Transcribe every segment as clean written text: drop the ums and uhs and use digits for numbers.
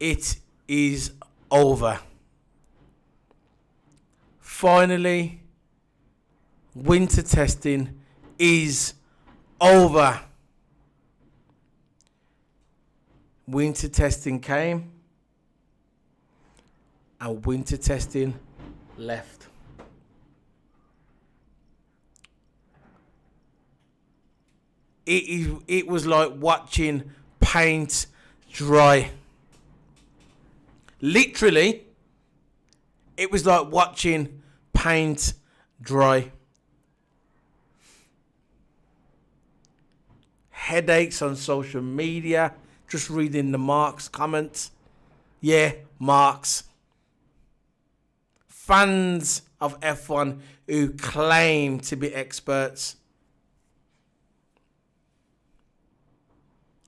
It is over. Finally, winter testing is over. Winter testing came and winter testing left. It was like watching paint dry. Literally, it was like watching paint dry. Headaches on social media, just reading the Marks comments. Yeah, Marks. Fans of F1 who claim to be experts.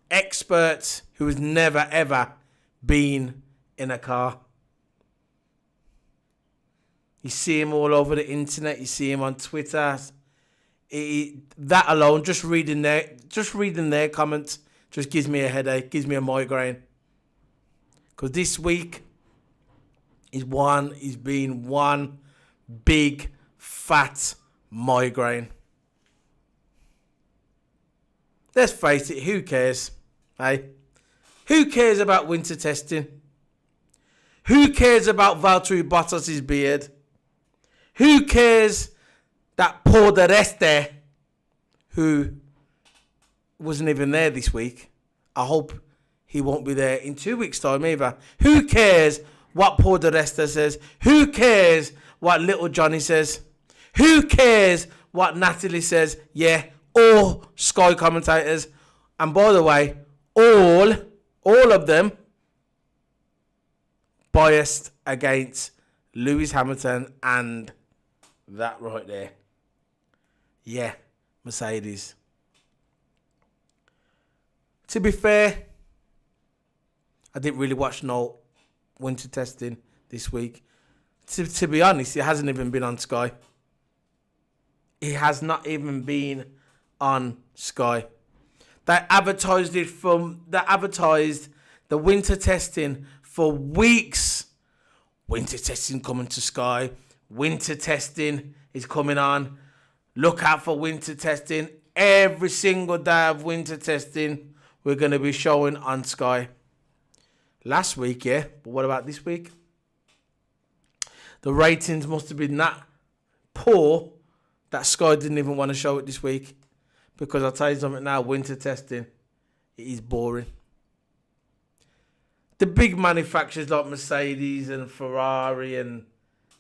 Experts who has never ever been in a car. You see him all over the internet. You see him on Twitter. That alone, just reading their comments, just gives me a headache, gives me a migraine. Because this week is been one big fat migraine. Let's face it, who cares? Hey? Who cares about winter testing? Who cares about Valtteri Bottas' beard? Who cares that Paul di Resta, who wasn't even there this week? I hope he won't be there in 2 weeks' time either. Who cares what Paul di Resta says? Who cares what little Johnny says? Who cares what Natalie says? Yeah, all Sky commentators. And by the way, all of them biased against Lewis Hamilton and that right there. Yeah, Mercedes. To be fair, I didn't really watch no winter testing this week. To be honest, it hasn't even been on Sky. It has not even been on Sky. They advertised the winter testing for weeks. Winter testing coming to Sky. Winter testing is coming on. Look out for winter testing. Every single day of winter testing, we're going to be showing on Sky. Last week, yeah. But what about this week? The ratings must have been that poor that Sky didn't even want to show it this week. Because I'll tell you something now, winter testing, it is boring. The big manufacturers like Mercedes and Ferrari and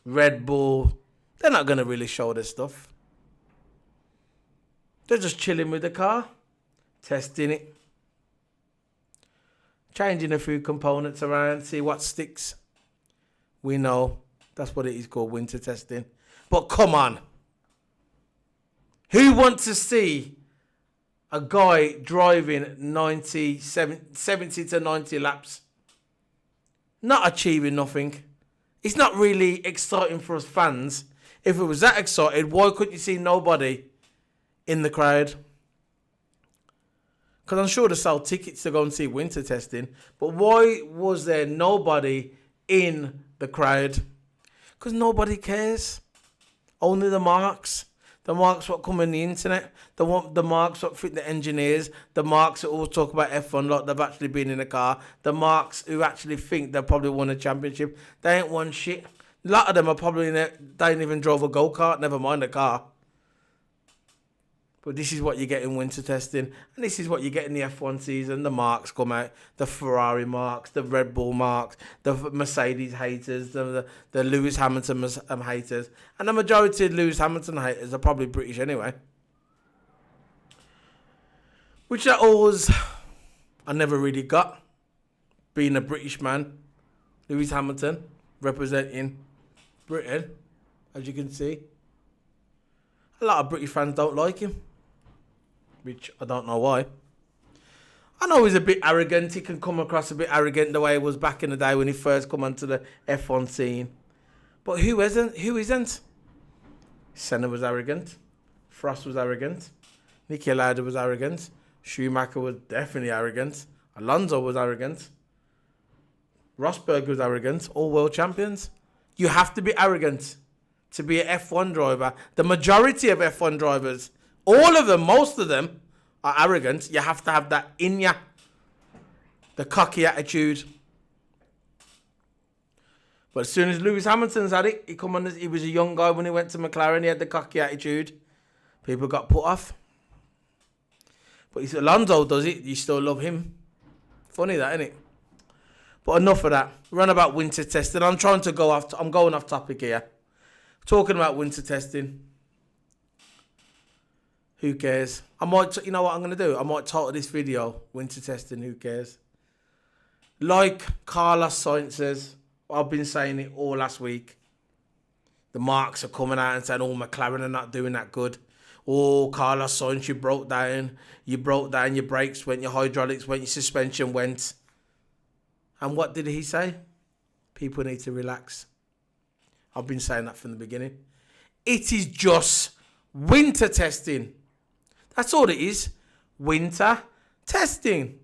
Red Bull, they're not going to really show their stuff. They're just chilling with the car, testing it, changing a few components around, see what sticks. We know that's what it is called, winter testing. But come on. Who wants to see a guy driving 70 to 90 laps, not achieving nothing? It's not really exciting for us fans. If it was that exciting, why couldn't you see nobody in the crowd? Because I'm sure they sell tickets to go and see winter testing. But why was there nobody in the crowd? Because nobody cares. Only the marks. The marks what come on the internet. The marks what fit the engineers. The marks that all talk about F1 like they've actually been in a car. The marks who actually think they've probably won a championship. They ain't won shit. A lot of them are probably they ain't even drove a go-kart, never mind a car. But this is what you get in winter testing. And this is what you get in the F1 season. The marks come out. The Ferrari marks. The Red Bull marks. The Mercedes haters. The Lewis Hamilton haters. And the majority of Lewis Hamilton haters are probably British anyway. Which I never really got. Being a British man. Lewis Hamilton representing Britain. As you can see. A lot of British fans don't like him. Which I don't know why. I know he's a bit arrogant. He can come across a bit arrogant the way he was back in the day when he first come onto the F1 scene. But who isn't? Who isn't? Senna was arrogant. Frost was arrogant. Niki Lauda was arrogant. Schumacher was definitely arrogant. Alonso was arrogant. Rosberg was arrogant. All world champions. You have to be arrogant to be an F1 driver. The majority of F1 drivers, all of them, most of them, are arrogant. You have to have that in you. The cocky attitude. But as soon as Lewis Hamilton's had it, he was a young guy when he went to McLaren. He had the cocky attitude. People got put off. But if Alonso does it, you still love him. Funny that, isn't it? But enough of that. We're on about winter testing. I'm going off topic here. Talking about winter testing. Who cares? You know what I'm going to do? I might title this video, Winter Testing, who cares? Like Carlos Sainz says, I've been saying it all last week. The marks are coming out and saying, oh, McLaren are not doing that good. Oh, Carlos Sainz, you broke down your brakes went, your hydraulics went, your suspension went. And what did he say? People need to relax. I've been saying that from the beginning. It is just winter testing. That's all it is. Winter testing.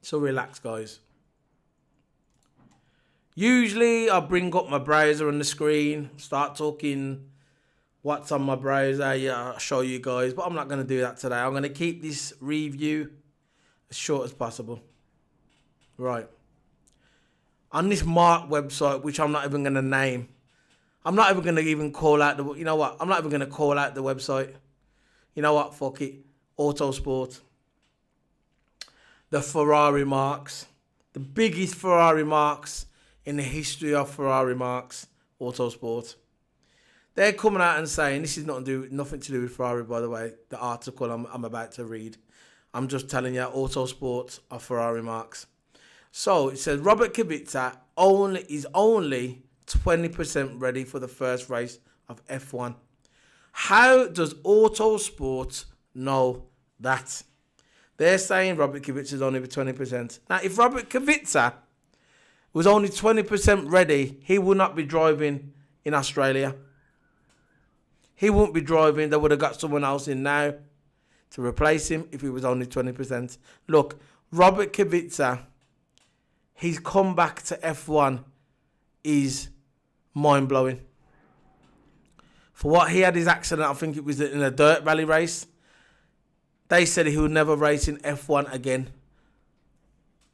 So relax, guys. Usually I bring up my browser on the screen, start talking what's on my browser. Yeah, I'll show you guys, but I'm not going to do that today. I'm going to keep this review as short as possible. Right. On this Mark website, which I'm not even going to name. I'm not even going to even call out the... You know what? I'm not even going to call out the website. You know what? Fuck it. Autosport. The Ferrari marks. The biggest Ferrari marks in the history of Ferrari marks. Autosport. They're coming out and saying... This is nothing to do with Ferrari, by the way. The article I'm about to read. I'm just telling you, Autosport are Ferrari marks. So, it says Robert Kubica is only 20% ready for the first race of F1. How does Autosport know that? They're saying Robert Kubica is only 20%. Now, if Robert Kubica was only 20% ready, he would not be driving in Australia. He wouldn't be driving. They would have got someone else in now to replace him if he was only 20%. Look, Robert Kubica, his comeback to F1 is mind-blowing. For what he had his accident, I think it was in a dirt rally race. They said he would never race in F1 again.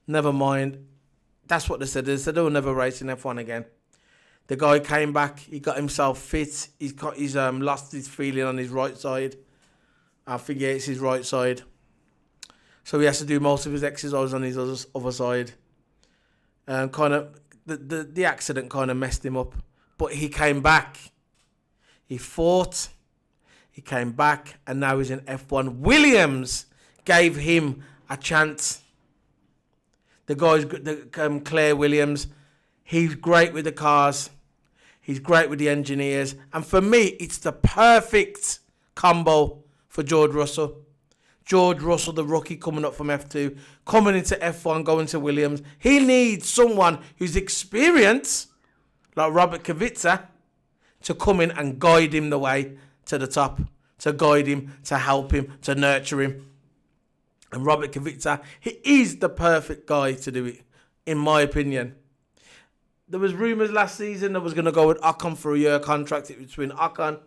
Never mind. That's what they said. They said he would never race in F1 again. The guy came back. He got himself fit. He's lost his feeling on his right side. I think it's his right side. So he has to do most of his exercise on his other side. Kind of the accident kind of messed him up. But he came back. He fought. He came back. And now he's in F1. Williams gave him a chance. The guy's Claire Williams. He's great with the cars. He's great with the engineers. And for me, it's the perfect combo for George Russell. George Russell, the rookie coming up from F2, coming into F1, going to Williams. He needs someone who's experienced, like Robert Kubica, to come in and guide him the way to the top, to guide him, to help him, to nurture him. And Robert Kubica, he is the perfect guy to do it, in my opinion. There was rumours last season that was going to go with Ocon for a year contract between Ocon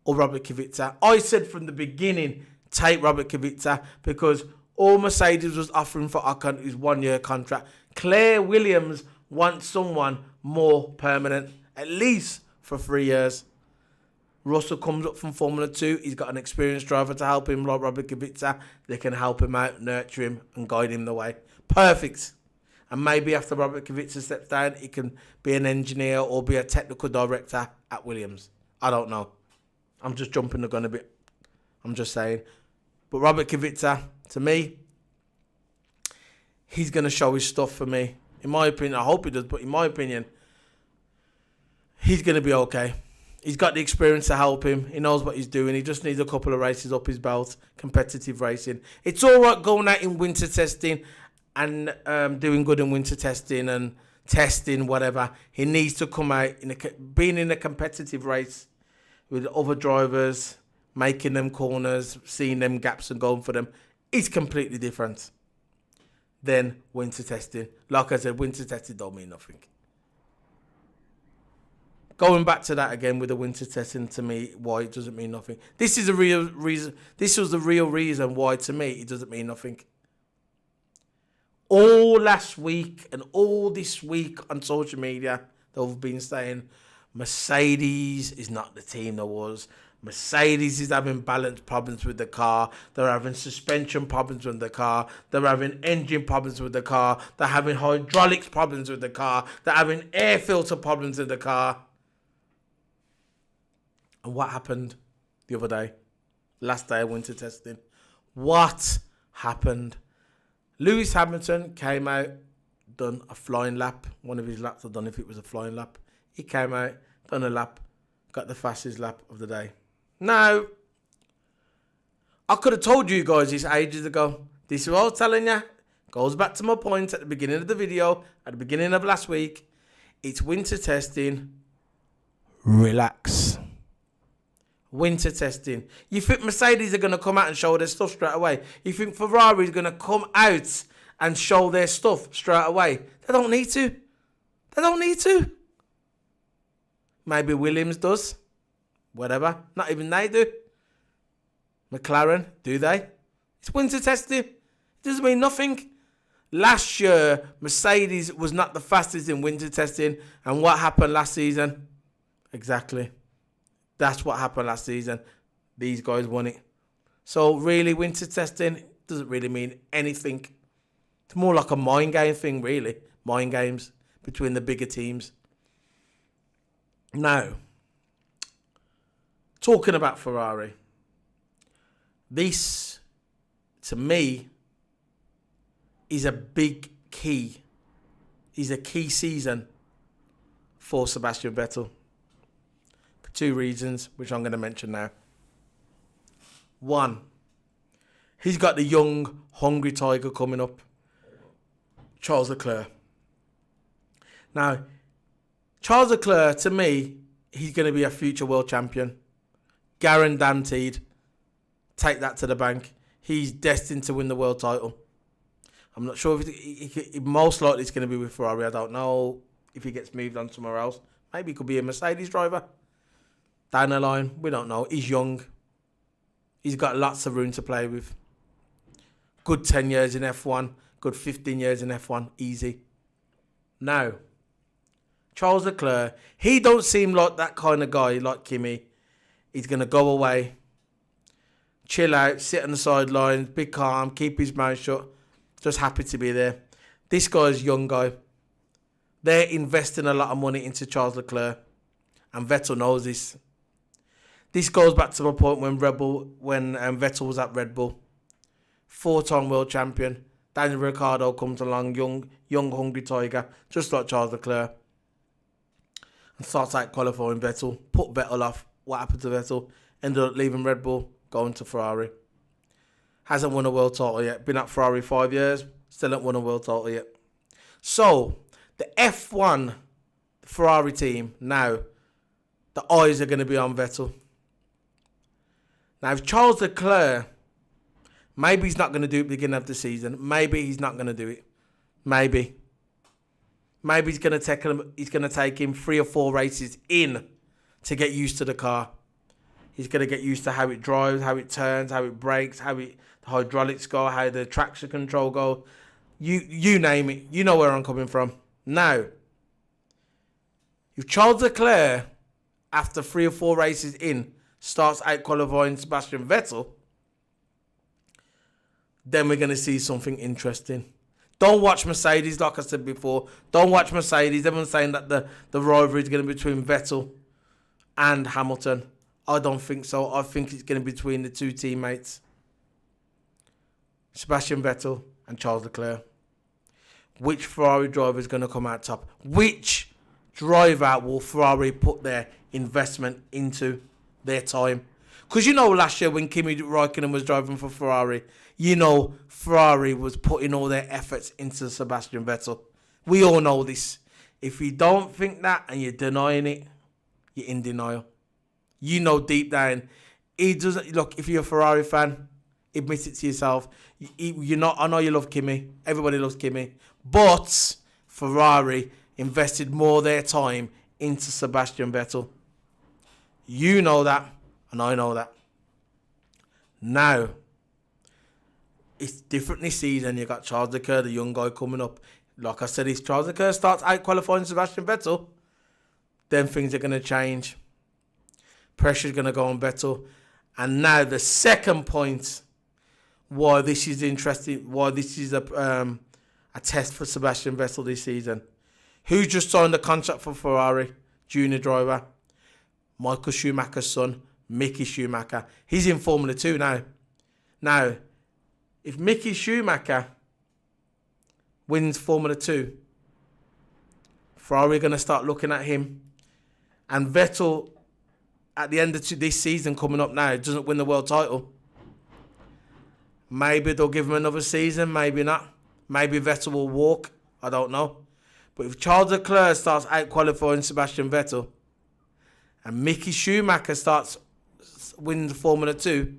or Robert Kubica. I said from the beginning, take Robert Kubica, because all Mercedes was offering for Ocon is 1 year contract. Claire Williams wants someone more permanent, at least for 3 years. Russell comes up from Formula 2. He's got an experienced driver to help him, like Robert Kubica. They can help him out, nurture him, and guide him the way. Perfect. And maybe after Robert Kubica steps down, he can be an engineer or be a technical director at Williams. I don't know. I'm just jumping the gun a bit. I'm just saying. But Robert Kubica, to me, he's going to show his stuff for me. In my opinion, I hope he does, but in my opinion, he's going to be okay. He's got the experience to help him. He knows what he's doing. He just needs a couple of races up his belt, competitive racing. It's all right going out in winter testing and doing good in winter testing and testing, whatever. He needs to come out, being in a competitive race with other drivers, making them corners, seeing them gaps and going for them. It's completely different. than winter testing. Like I said, winter testing don't mean nothing. Going back to that again with the winter testing, to me, why it doesn't mean nothing. This is the real reason. This was the real reason why, to me, it doesn't mean nothing. All last week and all this week on social media, they've been saying Mercedes is not the team there was. Mercedes is having balance problems with the car. They're having suspension problems with the car. They're having engine problems with the car. They're having hydraulics problems with the car. They're having air filter problems with the car. And what happened the other day? Last day of winter testing. What happened? Lewis Hamilton came out, done a flying lap. One of his laps, I don't know if it was a flying lap. He came out, done a lap, got the fastest lap of the day. Now, I could have told you guys this ages ago. This is what I was telling you. Goes back to my point at the beginning of the video, at the beginning of last week. It's winter testing. Relax. Winter testing. You think Mercedes are going to come out and show their stuff straight away? You think Ferrari is going to come out and show their stuff straight away? They don't need to. They don't need to. Maybe Williams does. Whatever. Not even they do. McLaren, do they? It's winter testing. It doesn't mean nothing. Last year, Mercedes was not the fastest in winter testing. And what happened last season? Exactly. That's what happened last season. These guys won it. So really, winter testing doesn't really mean anything. It's more like a mind game thing, really. Mind games between the bigger teams. Now, talking about Ferrari. This, to me, is a big key. Is a key season for Sebastian Vettel. For two reasons, which I'm going to mention now. One, he's got the young, hungry tiger coming up. Charles Leclerc. Now, Charles Leclerc, to me, he's going to be a future world champion. Guaranteed. Take that to the bank. He's destined to win the world title. I'm not sure if he most likely it's going to be with Ferrari. I don't know if he gets moved on somewhere else. Maybe he could be a Mercedes driver. Down the line, we don't know. He's young. He's got lots of room to play with. Good 10 years in F1. Good 15 years in F1. Easy. Now, Charles Leclerc, he don't seem like that kind of guy like Kimi. He's going to go away, chill out, sit on the sidelines, be calm, keep his mouth shut, just happy to be there. This guy's a young guy. They're investing a lot of money into Charles Leclerc, and Vettel knows this. This goes back to my point when Vettel was at Red Bull. 4-time world champion. Daniel Ricciardo comes along, young hungry tiger, just like Charles Leclerc. And starts out qualifying Vettel. Put Vettel off. What happened to Vettel? Ended up leaving Red Bull, going to Ferrari. Hasn't won a world title yet. Been at Ferrari 5 years. Still haven't won a world title yet. So, the F1 Ferrari team now, the eyes are going to be on Vettel. Now, if Charles Leclerc, maybe he's not going to do it at the beginning of the season. Maybe he's not going to do it. Maybe he's going to take him 3 or 4 races in to get used to the car. He's going to get used to how it drives, how it turns, how it brakes, how the hydraulics go, how the traction control go. You name it. You know where I'm coming from. Now, if Charles Leclerc, after 3 or 4 races in, starts out qualifying Sebastian Vettel, then we're going to see something interesting. Don't watch Mercedes, like I said before. Don't watch Mercedes. Everyone's saying that the rivalry is going to be between Vettel and Hamilton. I don't think so. I think it's going to be between the two teammates, Sebastian Vettel and Charles Leclerc. Which Ferrari driver is going to come out top? Which driver will Ferrari put their investment into, their time? Because you know last year when Kimi Raikkonen was driving for Ferrari, you know Ferrari was putting all their efforts into Sebastian Vettel. We all know this. If you don't think that and you're denying it, you're in denial. You know deep down, he doesn't. Look, if you're a Ferrari fan, admit it to yourself. You're not. I know you love Kimi. Everybody loves Kimi, but Ferrari invested more of their time into Sebastian Vettel. You know that, and I know that. Now, it's different this season. You got Charles Leclerc, the young guy coming up. Like I said, if Charles Leclerc starts out qualifying Sebastian Vettel, then things are going to change. Pressure's going to go on Vettel. And now the second point why this is interesting, why this is a test for Sebastian Vettel this season. Who just signed a contract for Ferrari? Junior driver. Michael Schumacher's son, Micky Schumacher. He's in Formula 2 now. Now, if Micky Schumacher wins Formula 2, Ferrari are going to start looking at him. And Vettel, at the end of this season coming up now, doesn't win the world title. Maybe they'll give him another season, maybe not. Maybe Vettel will walk. I don't know. But if Charles Leclerc starts out-qualifying Sebastian Vettel and Micky Schumacher starts winning the Formula 2,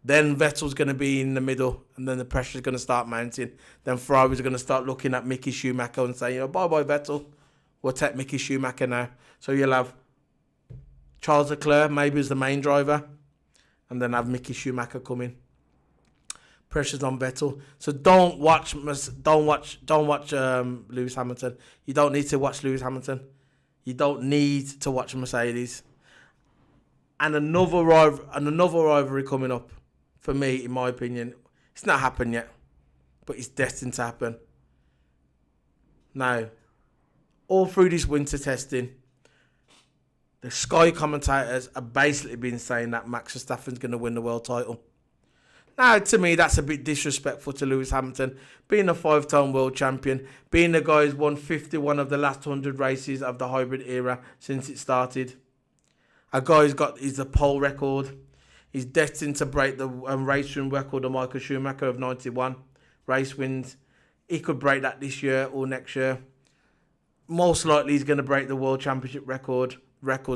then Vettel's going to be in the middle and then the pressure's going to start mounting. Then Ferrari's going to start looking at Micky Schumacher and saying, bye-bye, Vettel. We'll take Micky Schumacher now. So you'll have Charles Leclerc maybe as the main driver and then have Micky Schumacher come in. Pressure's on Vettel. So don't watch Lewis Hamilton. You don't need to watch Lewis Hamilton. You don't need to watch Mercedes. And another rivalry coming up for me, in my opinion. It's not happened yet, but it's destined to happen. Now, all through this winter testing, the Sky commentators have basically been saying that Max Verstappen's going to win the world title. Now, to me, that's a bit disrespectful to Lewis Hamilton. Being a 5-time world champion, being the guy who's won 51 of the last 100 races of the hybrid era since it started. A guy who's a pole record. He's destined to break the race win record of Michael Schumacher of 91 race wins. He could break that this year or next year. Most likely, he's going to break the world championship record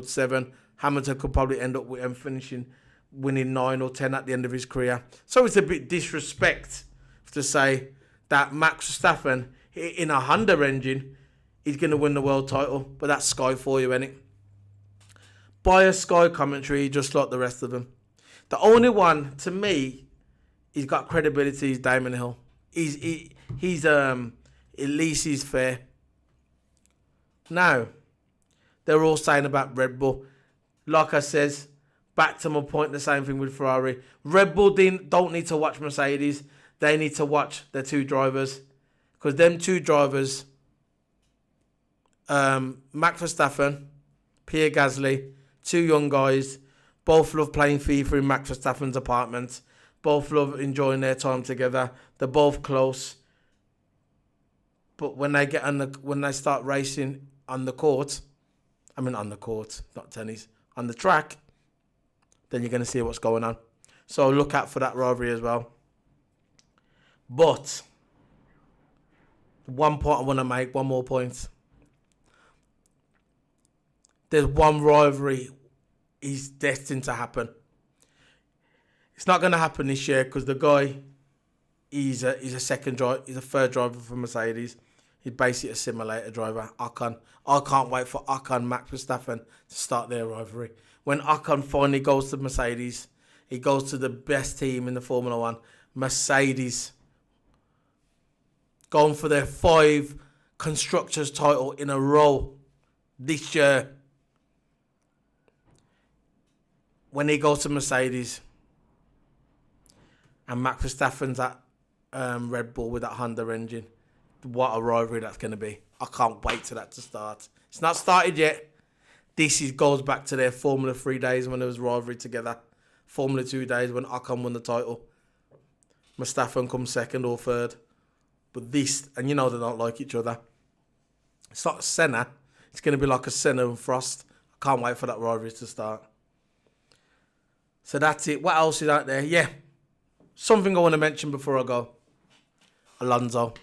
7. Hamilton could probably end up with winning 9 or 10 at the end of his career. So it's a bit disrespect to say that Max Verstappen in a Honda engine is going to win the world title. But that's Sky for you, isn't it? Biased Sky commentary, just like the rest of them. The only one, to me, he's got credibility is Damon Hill. He's at least he's fair. Now, they're all saying about Red Bull. Like I says, back to my point, the same thing with Ferrari. Red Bull don't need to watch Mercedes. They need to watch their two drivers. Because them two drivers, Max Verstappen, Pierre Gasly, two young guys, both love playing FIFA in Max Verstappen's apartment. Both love enjoying their time together. They're both close. But when they start racing on the court, not tennis, on the track, then you're going to see what's going on. So look out for that rivalry as well. But one point I want to make, one more point. There's one rivalry is destined to happen. It's not going to happen this year because the guy, he's a third driver for Mercedes. He's basically a simulator driver, Ocon. I can't wait for Ocon, Max Verstappen to start their rivalry. When Ocon finally goes to Mercedes, he goes to the best team in the Formula 1, Mercedes. Going for their 5 Constructors title in a row this year. When he goes to Mercedes and Max Verstappen's at Red Bull with that Honda engine, what a rivalry that's going to be. I can't wait for that to start. It's not started yet. This goes back to their Formula 3 days when there was rivalry together. Formula 2 days when Ocon won the title. Verstappen comes second or third. But this, and you know they don't like each other. It's not Senna. It's going to be like a Senna and Frost. I can't wait for that rivalry to start. So that's it. What else is out there? Yeah. Something I want to mention before I go. Alonso.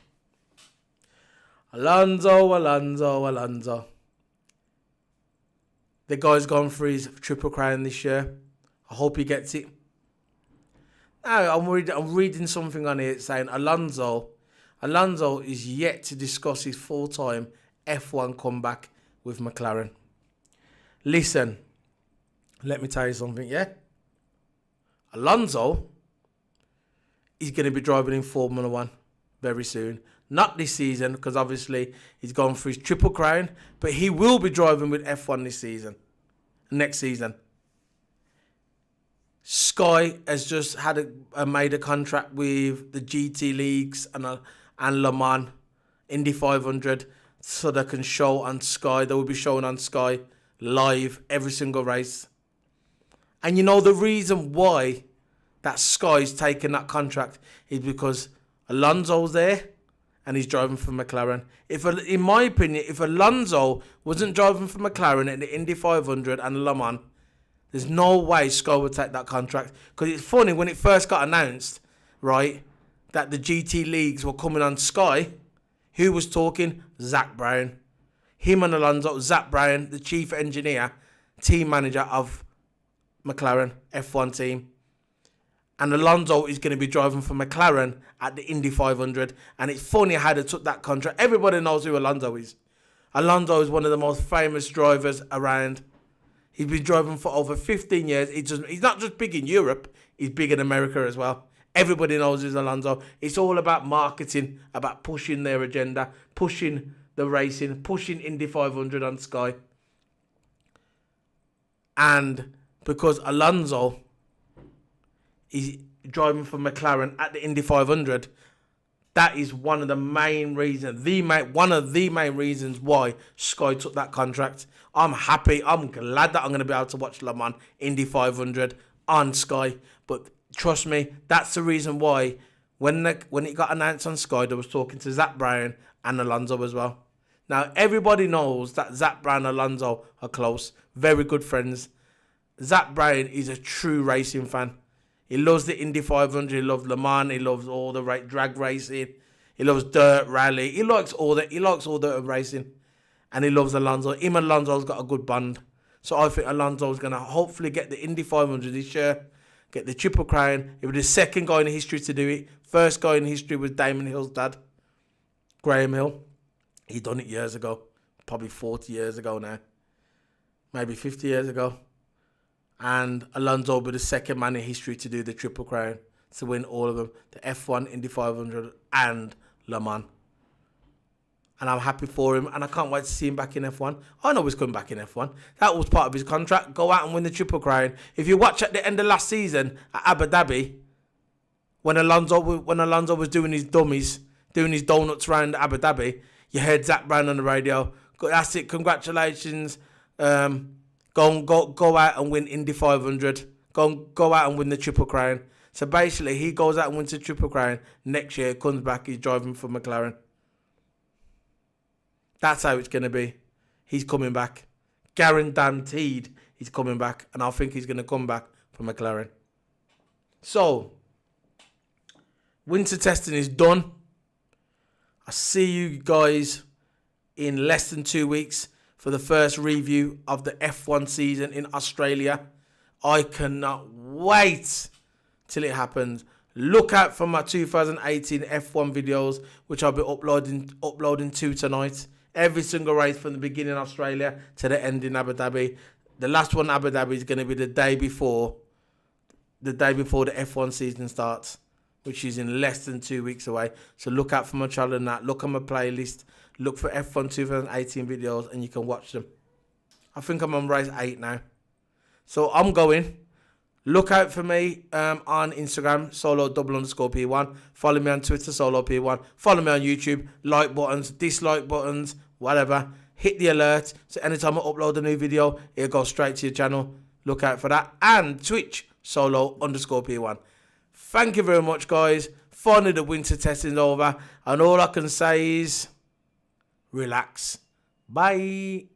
The guy's gone for his Triple Crown this year. I hope he gets it. I'm reading something on here saying Alonso is yet to discuss his full-time F1 comeback with McLaren. Listen, let me tell you something, yeah? Alonso is going to be driving in Formula One very soon. Not this season, because obviously he's gone for his Triple Crown, but he will be driving with F1 this season, next season. Sky has just made a contract with the GT leagues and Le Mans, Indy 500, so they can show on Sky. They will be showing on Sky live every single race. And you know the reason why that Sky's taken that contract is because Alonso's there and he's driving for McLaren. In my opinion, if Alonso wasn't driving for McLaren in the Indy 500 and Le Mans, there's no way Sky would take that contract. Because it's funny, when it first got announced, right, that the GT leagues were coming on Sky, who was talking? Zak Brown. Him and Alonso, Zak Brown, the chief engineer, team manager of McLaren F1 team. And Alonso is going to be driving for McLaren at the Indy 500. And it's funny how they took that contract. Everybody knows who Alonso is. Alonso is one of the most famous drivers around. He's been driving for over 15 years. He's not just big in Europe, he's big in America as well. Everybody knows who's Alonso. It's all about marketing, about pushing their agenda, pushing the racing, pushing Indy 500 on Sky. And because Alonso is driving for McLaren at the Indy 500, that is one of the main reasons, one of the main reasons why Sky took that contract. I'm happy. I'm glad that I'm going to be able to watch Le Mans Indy 500 on Sky. But trust me, that's the reason why when it got announced on Sky, they was talking to Zak Brown and Alonso as well. Now, everybody knows that Zak Brown and Alonso are close, very good friends. Zak Brown is a true racing fan. He loves the Indy 500, he loves Le Mans, he loves all the drag racing, he loves dirt rally, he likes all the racing, and he loves Alonso. Him and Alonso's got a good bond. So I think Alonso's going to hopefully get the Indy 500 this year, get the Triple Crown. He was the second guy in history to do it. First guy in history was Damon Hill's dad, Graham Hill. He done it years ago, probably 40 years ago now, maybe 50 years ago. And Alonso will be the second man in history to do the Triple Crown, to win all of them, the F1, Indy 500 and Le Mans. And I'm happy for him, and I can't wait to see him back in F1. I know he's coming back in F1. That was part of his contract. Go out and win the Triple Crown. If you watch at the end of last season at Abu Dhabi, when Alonso was doing his dummies, doing his donuts around Abu Dhabi, you heard Zak Brown on the radio. That's it. Congratulations. Go out and win Indy 500. Go out and win the Triple Crown. So basically, he goes out and wins the Triple Crown. Next year, comes back, he's driving for McLaren. That's how it's going to be. He's coming back. Guaranteed he's coming back. And I think he's going to come back for McLaren. So, winter testing is done. I see you guys in less than 2 weeks for the first review of the F1 season in Australia. I cannot wait till it happens. Look out for my 2018 F1 videos, which I'll be uploading to tonight. Every single race from the beginning in Australia to the end in Abu Dhabi. The last one in Abu Dhabi is going to be the day before the F1 season starts, which is in less than 2 weeks away. So look out for my channel and that. Look on my playlist. Look for F1 2018 videos and you can watch them. I think I'm on race 8 now. So I'm going. Look out for me on Instagram, solo_P1. Follow me on Twitter, soloP1. Follow me on YouTube. Like buttons, dislike buttons, whatever. Hit the alert. So anytime I upload a new video, it'll go straight to your channel. Look out for that. And Twitch, solo_P1. Thank you very much, guys. Finally, the winter testing's over. And all I can say is, relax. Bye.